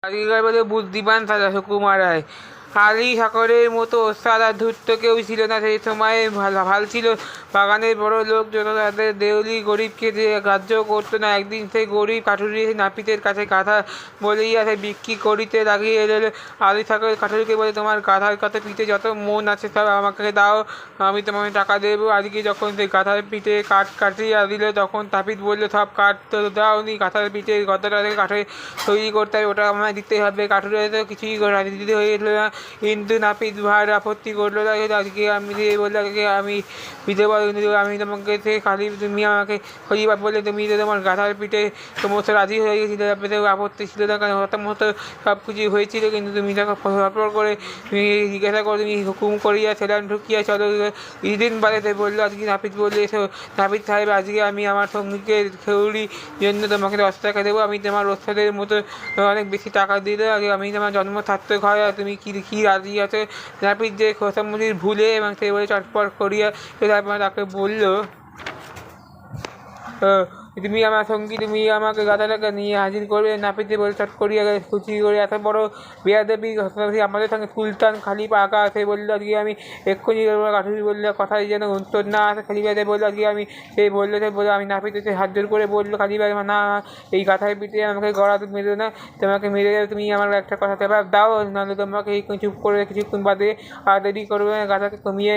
আগেকার বলে বুদ্ধিমান রাজা সুকুমার রায়। আলী সাগরের মতো ওস্তাদ আর ধূর্ত কেউ ছিল না সেই সময়ে। ভাল ছিল বাগানের বড় লোক যত তাদের দেউলি গরিবকে যে গ্রাহ্য করতো না। একদিন সেই গরিব কাঠুরি নাপিতের কাছে গাধা বলিয়া সে বিক্রি করিতে লাগিয়ে এলে। আলী সাগর কাঠুরিকে বলে, তোমার গাধার কাছে পিঠে যত মন আছে সব আমাকে দাও, আমি তোমাকে টাকা দেবো। আজকে যখন সেই গাধার পিঠে কাঠ কাটিয়া দিল তখন নাপিত বললো, সব কাঠ তো দাও নি, গাধার পিঠে গদ্দাটা কাঠে তৈরি করতে হবে, ওটা আমায় দিতে হবে। কাঠুরে তো কিছুই দিতে হয়েছিল না, কিন্তু নাপিত ভার আপত্তি করলো না। আজকে আমি বললে আমি দিতে পারবো, কিন্তু আমি তোমাকে সে খালি তুমি আমাকে খরিবার বলে তুমি তো তোমার গাধার পিঠে সমস্ত রাজি হয়ে গেছিলে, নাপিতের আপত্তি ছিল না, কারণ হতামত সব কিছু হয়েছিল। কিন্তু তুমি তাকে ফরফর করে তুমি জিজ্ঞাসা করো, তুমি হুকুম করিয়া সেলাম ঢুকিয়া চলো। কিছুদিন বাদে বললো, আজকে নাপিত বললে, এসো নাপিত সাহেব, আজকে আমি আমার সঙ্গীকে খেউড়ির জন্য তোমাকে 10 টাকা দেবো। আমি তোমার ওস্তাদের মতো অনেক বেশি টাকা দিলে আগে আমি তোমার জন্ম সার্থক হয়, আর তুমি কি রাজি আছো? নাপিত যে খোসামুড়ির ভুলে এবং সে বলে চটপট করিয়া তারপর তাকে বললো, তুমি আমার সঙ্গী, তুমি আমাকে গাধাটাকে নিয়ে হাজির করবে। নাপিতে বলে চট করিয়া খুশি করে, এত বড় বেয়াদবি আমাদের সঙ্গে সুলতান খালি পাকা। সে বললো, আজকে আমি এক্ষুনি কাঠুরি বললে কথায় যেন উত্তর না আসে। খালিবাদে বললো, আজকে আমি সে বললো আমি নাপিতে সে হাত জোর করে বললো, খালিবাদ না, এই গাথায় পিঠে আমাকে গড়া মেরো না, তোমাকে মেরে গেলে তুমি আমার একটা কথা জবাব দাও, নাহলে তোমাকে এই চুপ করে কিছুক্ষণ বাদে আর দেরি করবে না। গাথাকে কমিয়ে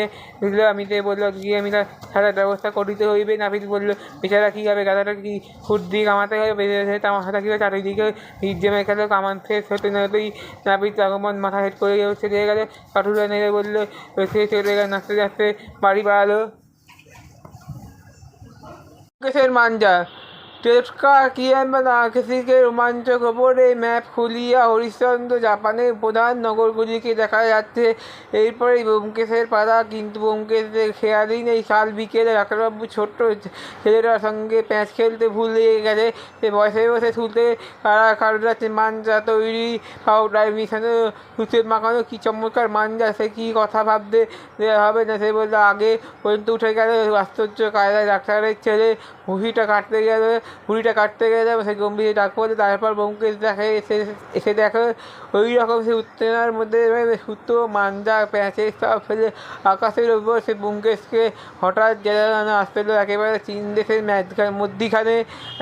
দিল। আমি সে বললো, আজকে আমি তার সারার ব্যবস্থা করিতে হইবে। নাপিত বললো, বেচারা কী হবে, গাধাটা কি ফুট দিয়ে কামাতে হবে, বেঁধে তামাশাটা কী হবে, চারিদিকে জমে গেল, কামান শেষ হতে না হতেই নাপিত আগমন মাথা হেঁট করে চলে গেলে। কাঠুরা নেড়ে বললো, সে চলে গেলে, নাচতে নাচতে বাড়ি বাড়ালো। কেসের মাঞ্জা টেটকা কিয়াম্বানা কেসিকে রোমাঞ্চ খবরে ম্যাপ খুলিয়া হরিশ্চন্দ্র জাপানের প্রধান নগরগুলিকে দেখা যাচ্ছে। এরপরেই ব্যোমকেশের পাড়া, কিন্তু ব্যোমকেশের খেয়ালই নেই। কাল বিকেলে ডাক্তারবাবু ছোট্ট ছেলেটার সঙ্গে প্যাঁচ খেলতে ভুলে গেছে। সে বসে বসে ছুটে কাটাচ্ছে মাঞ্জা তৈরি, পাউডার মিশানো, সুচে মাখানো, কী চমৎকার মাঞ্জা, সে কী কথা ভাবতে হবে না। সে বললো, আগে পর্যন্ত উঠে গেল আশ্চর্য কায়দায় ডাক্তারের ছেলে। ভুঁড়িটা কাটতে গেলে সে গম্ভীর ডাক পড়ে। তারপর ব্যোমকেশ এসে দেখে ওই রকম সে উত্তেজনার মধ্যে সুতো মাঞ্জা প্যাঁচে সব ফেলে আকাশের ওপর। সে ব্যোমকেশকে হঠাৎ যেন আসতে হলো একেবারে চীন দেশের মধ্যিখানে।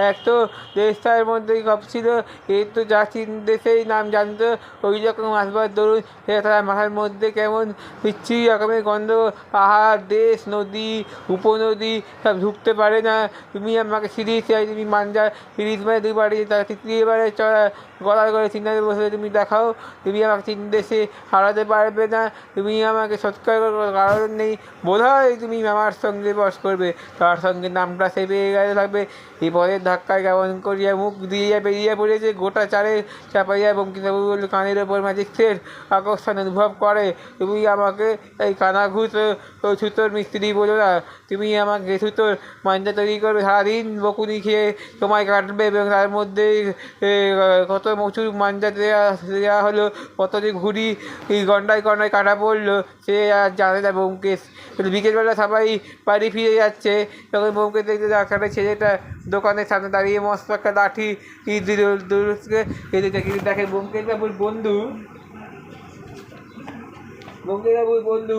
এক তো দেশটার মধ্যে ছিল, এর তো যা চীন দেশেই নাম জানতো, ওই রকম আসবার দরুন সে তার মাথার মধ্যে কেমন বিচ্ছিরি রকমের গন্ধ। পাহাড়, দেশ, নদী, উপনদী সব ঢুকতে পারে না। তুমি আমাকে সিরিজ চাই, তুমি মাঞ্জা সিরিজ মানে দুবারই তার তৃতীয়বারে গলার করে চিন্তাতে বসে, তুমি দেখাও, তুমি আমাকে চীন দেশে হারাতে পারবে না, তুমি আমাকে সৎকার কারণ নেই, বোধ হয় তুমি আমার সঙ্গে বস করবে। তার সঙ্গে নামটা সে পেয়ে গেলে থাকবে। এই পদের ধাক্কায় কেমন করিয়া মুখ দিয়ে বেরিয়ে পড়েছে গোটা চারে চাপাইয়া। বঙ্কিমবাবু বলল, কানের ওপর ম্যাজিস্ট্রেট আকর্ষণ অনুভব করে। তুমি আমাকে এই কানাঘুষ ও ছুতোর মিস্ত্রি বলো না, তুমি আমাকে ছুতোর মাঞ্জা তৈরি করবে, সারাদিন বকুনি খেয়ে সময় কাটবে, এবং তার মধ্যে কত প্রচুর মাঞ্জা দেওয়া হলো, কত যে ঘুড়ি ঘন্টায় কাটা পড়লো সে আর জানে না ব্যোমকেশ। বিকেলবেলা সবাই বাড়ি ফিরে যাচ্ছে, তখন ব্যোমকেশ দেখতে ডাক্তারের ছেলেটা দোকানের সামনে দাঁড়িয়ে মস্ত একটা লাঠি দেখে ব্যোমকেশবাবুর বন্ধু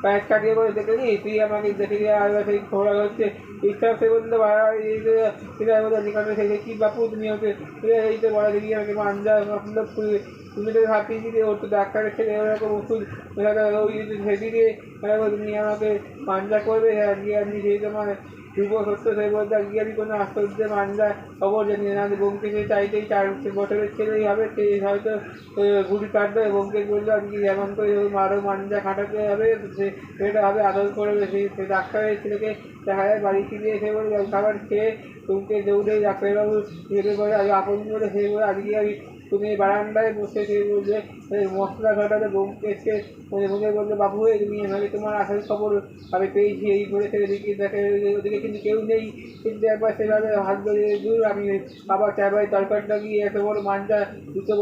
প্যাঁচ কাটিয়ে করে দেখেছি, তুই আমাকে দেখে আর সেই ঘোরা হচ্ছে ইচ্ছা। সে বলতে নিকটে সেই কি বাপু, তুমি ওকে এই তো বড় দিদি আমাকে মাঞ্জা মতলব তুমি তো ভাবছি যে ওর তো ডাক্তারের ছেলে ওরকম ওষুধ সেদিকে তুমি আমাকে মাঞ্জা করবে। আজকে আপনি সেই তোমার যুব সত্য সে বলতে আজকে আমি কোনো আশ্চর্য মাঞ্জা খবর জানি না। ব্যোমকেশে চাইতেই 4 বছরের ছেলেই হবে, সে হয়তো গুড়ি কাটবে। ব্যোমকেশ বললো, আজকে যেমন করে আরও মাঞ্জা খাটাতে হবে, সেটা হবে আদর করবে। সেই ডাক্তারের ছেলেকে দেখা যায় বাড়ি ফিরে এসে বলে খাবার খেয়ে তুমি দৌড়ে ডাক্তারবাবু ভেবে করে আগে আপন বলে সে বলে, আজকে আমি তুমি বারান্দায় বসে সে বলছে মশলা ঘাটাতে ব্যোমকেশকে মনে মনে বললো, বাবু তুমি এভাবে তোমার আসল খবর আমি পেয়েছি। এই করে সে দেখে ওদিকে কিন্তু কেউ নেই, কিন্তু একবার সেভাবে হাত ধরে দূর আমি আবার চারবার তরকারিটা গিয়ে এত বড় মাঞ্জা দুটো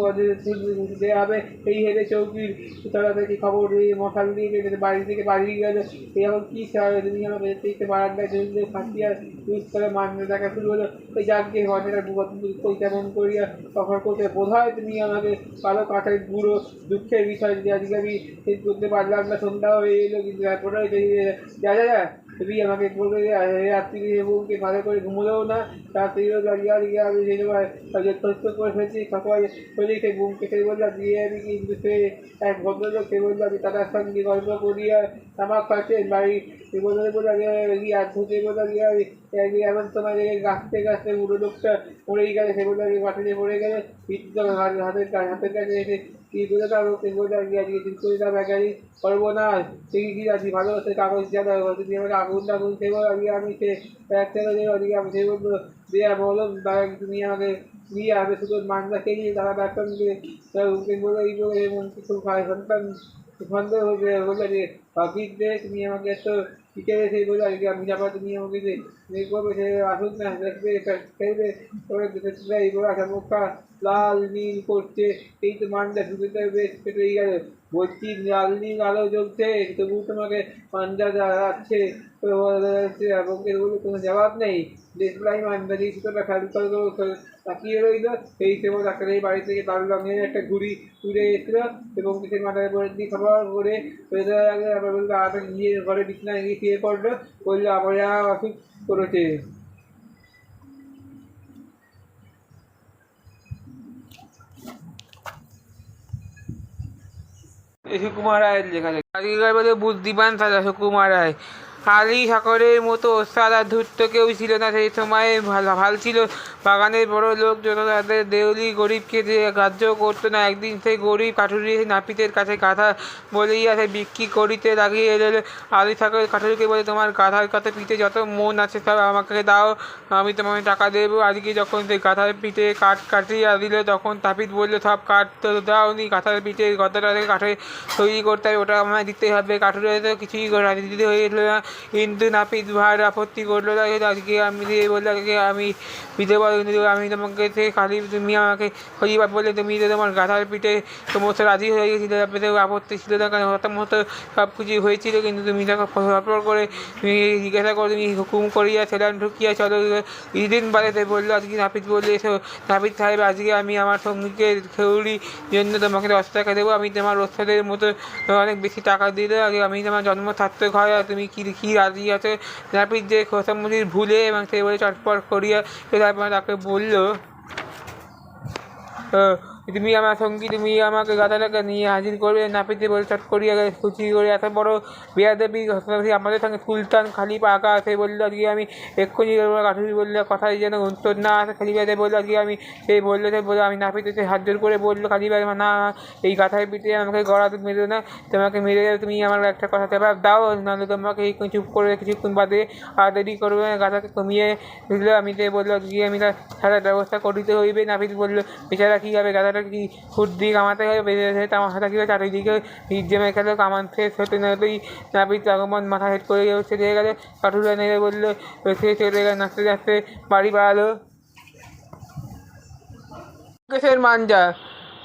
দেওয়া হবে, এই হেরে চৌকির তলা থেকে খবর দিয়ে মশাল দিয়ে বাড়ি থেকে বাড়ি গেল। এই এখন কী তুমি আমাকে দেখতে বারান্দায় ধরে ফাঁসিয়া ইউজ করে মাঞ্জা দেখা শুরু হলো। ওই যাকে ঘটনাটা কেমন করিয়া কখন করতে বোধ হয় তুমি আমাকে কালো কাঠের গুঁড়ো। দুঃখের বিষয় যে আজকে আমি শেষ করতে পারলাম না, সন্ধ্যা হয়ে এলো, কিন্তু তারপরে যা যা যা তুমি আমাকে বলবে রাত্রি বউকে ভালো করে ঘুমোলেও না, রাত্রিও দাঁড়িয়ে দাঁড়িয়ে আমি সেই সময় তথ্য করে ফেলছি সকাল হলেই সেই বোমকে সে বললাম দিয়ে আমি, কিন্তু সে এক ভদ্রলোক সে বললো আমি তাদের সঙ্গে গল্প করিয়া তামাক খাচ্ছেন বাড়ি। সে বললো আর ধুতে বললাম এমন সময় গাছতে গাছতে বুড়ো লোকটা পড়েই গেলে। সে বললো মাটিতে পড়ে গেলে হাতের কাছে এসে কি বলে তার সে বললো আজকে ঠিক করে দাম একাই করবো না। সে কি আছি ভালোবাসে কাগজ জানা তুমি আমাকে আগুন টাগুন সে বলো আমি সে ওদিকে আমি সে বললো দেয়া বলো তুমি আমাকে নিয়ে আমি শুধু মানটা খেয়ে তারা ডাক্তার বললো এই বলে খুব সন্তান সন্দেহ বললো যে পাখির দে তুমি আমাকে এত বিকেলে সেই বলে আজকে আমি যাবো, তুমি আমাকে যে করবে সে আসুন না দেখবে খেলবে এই বলে আসা মুখটা লাল নীল করছে। এই তো মানটা শুধুতে বেশ কেটেই গেল। বলছি লাল নীল আলো জ্বলছে তবু তোমাকে মানটা যাচ্ছে কোনো জবাব নেই। দেখলাম মানটা দিয়ে সুতোটা খেয়াল করে তাকিয়ে রইল। এই সময় ডাক্তারের বাড়ি থেকে লাল রঙের একটা ঘুড়ি তুলে এসেছিল এবং সে মাথায় পরে দিয়ে খাবার করে নিজের ঘরে বিছানায় গিয়ে শুয়ে পড়লো। বললো আমরা অসুখ করেছে। সুকুমার রায়ের লেখা আজকের বলে বুদ্ধিমান সাজা সুকুমার রায়। আলী সাকরের মতো ওস্তাদ আর ধূর্ত কেউ ছিল না সেই সময়ে। ভাল ছিল বাগানের বড় লোক যত তাদের দেউলি গরিবকে গ্রাহ্য করতো না। একদিন সেই গরিব কাঠুরি নাপিতের কাছে গাধা বলিয়া সে বিক্রি করিতে লাগিয়ে এলো। আলী সাকর কাঠুরিকে বলে তোমার গাধার কাছে পিঠে যত মন আছে সব আমাকে দাও, আমি তোমাকে টাকা দেবো। আজকে যখন সেই গাধার পিঠে কাঠ কাটিয়া দিল তখন নাপিত বললো সব কাঠ তো দাও নি, গাধার পিঠে গদাটাকে কাঠে তৈরি করতে হবে, ওটা আমায় দিতে হবে। কাঠুরি তো কিছুই দিতে হয়েছিল না, কিন্তু নাপিত ভার আপত্তি করলো। আজকে আমি বললে আমি দিতে পারো, কিন্তু আমি তোমাকে সে খালি তুমি আমাকে খরিবার বলে তুমি তো তোমার গাধার পিঠে সমস্ত রাজি হয়ে গেছিলে, আপত্তি ছিল না কারণ হতামত সব কিছু হয়েছিল। কিন্তু তুমি তখন ফরফর করে তুমি জিজ্ঞাসা করো তুমি হুকুম করিয়া সেলান ঢুকিয়া চলো। কিছুদিন বাদে বললো আজকে নাপিত বললে এসো নাপিত সাহেব আজকে আমি আমার সঙ্গীকে খেউড়ির জন্য তোমাকে 10 টাকা দেবো। আমি তোমার ওস্তাদের মতো অনেক বেশি টাকা দিলে আগে আমি তোমার জন্ম সার্থক হয় আর তুমি কি রাজি আছে। নাপিত যে খোসামুদির ভুলে এবং সে বলে চটপট করিয়া তারপর তাকে বললো তুমি আমার সঙ্গী তুমি আমাকে গাধাটাকে নিয়ে হাজির করবে। নাপিতে বলে চট করিয়া খুশি করে এত বড় বেয়াদবি আমাদের সঙ্গে সুলতান খালিফা আঁকা সে বললো আজকে আমি এক্ষুনি কাঠুরি বললে কথায় যেন উত্তর না আসে। খালিফাতে বললো আজকে আমি সেই বললো সে বললো আমি নাপিতে সে হাত জোর করে বললো খালিফা না এই গাথায় পিঠে আমাকে গড়া মেরো না, তোমাকে মেরে তুমি আমার একটা কথা জবাব দাও, নাহলে তোমাকে এই চুপ করে কিছুক্ষণ বাদে আর দেরি করবে গাথাকে কমিয়ে দিলো। আমি সে বললো গিয়ে আমি তার সারার ব্যবস্থা করিতে হইবে। নাপিত বললো বেচারা কী হবে গাধাটা কি ফুট দিয়ে কামাতে হবে, বেঁধে আমার হাতে কীভাবে চারিদিকে জমে খেলে কামান শেষ হতে না হতেই নাপিত আগমন মাথা হেট করে চলে গেলে। কাঠুরা নেড়ে বললো সে চলে গেলে নাচতে নাচতে বাড়ি বাড়ালো। মাঞ্জা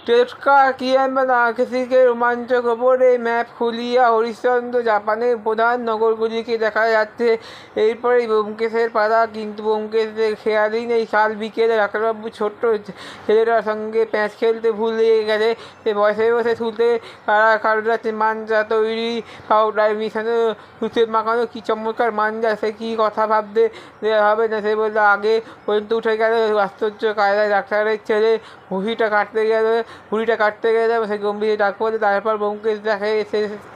টেটকা কিয়ানবানা কিসিকে রোমাঞ্চ খবরে ম্যাপ খুলিয়া হরিশ্চন্দ্র জাপানের প্রধান নগরগুলিকে দেখা যাচ্ছে। এরপরে ব্যোমকেশের পাড়া, কিন্তু ব্যোমকেশের খেয়ালই নেই কাল বিকেলে ডাক্তারবাবু ছোট্ট ছেলেটার সঙ্গে প্যাঁচ খেলতে ভুলে গেছে। সে বসে বসে ছুটে কাটাচ্ছে মাঞ্জা তৈরি, পাউডার মিশানো, সুচের মাখানো, কী চমৎকার মাঞ্জা, সে কী কথা ভাবতে হবে না। সে বললো আগে পর্যন্ত উঠে গেল আশ্চর্য কায়দায় ডাক্তারের ছেলে ভুঁড়িটা কাটতে গেলে সে গম্ভীর ডাক পড়ে। তারপর ব্যোমকেশ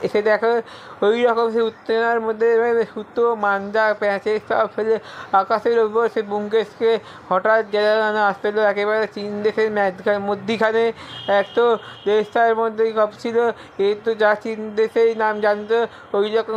এসে দেখে ওই রকম সে উত্তেজনার মধ্যে সুতো মাঞ্জা প্যাঁচে সব ফেলে আকাশের ওপর সে ব্যোমকেশকে হঠাৎ জ্বালানো আসতে হলো একেবারে চীন দেশের মধ্যিখানে। এক তো দেশটার মধ্যেই ছিল, এ তো যা চীন দেশেই নাম জানতো ওই রকম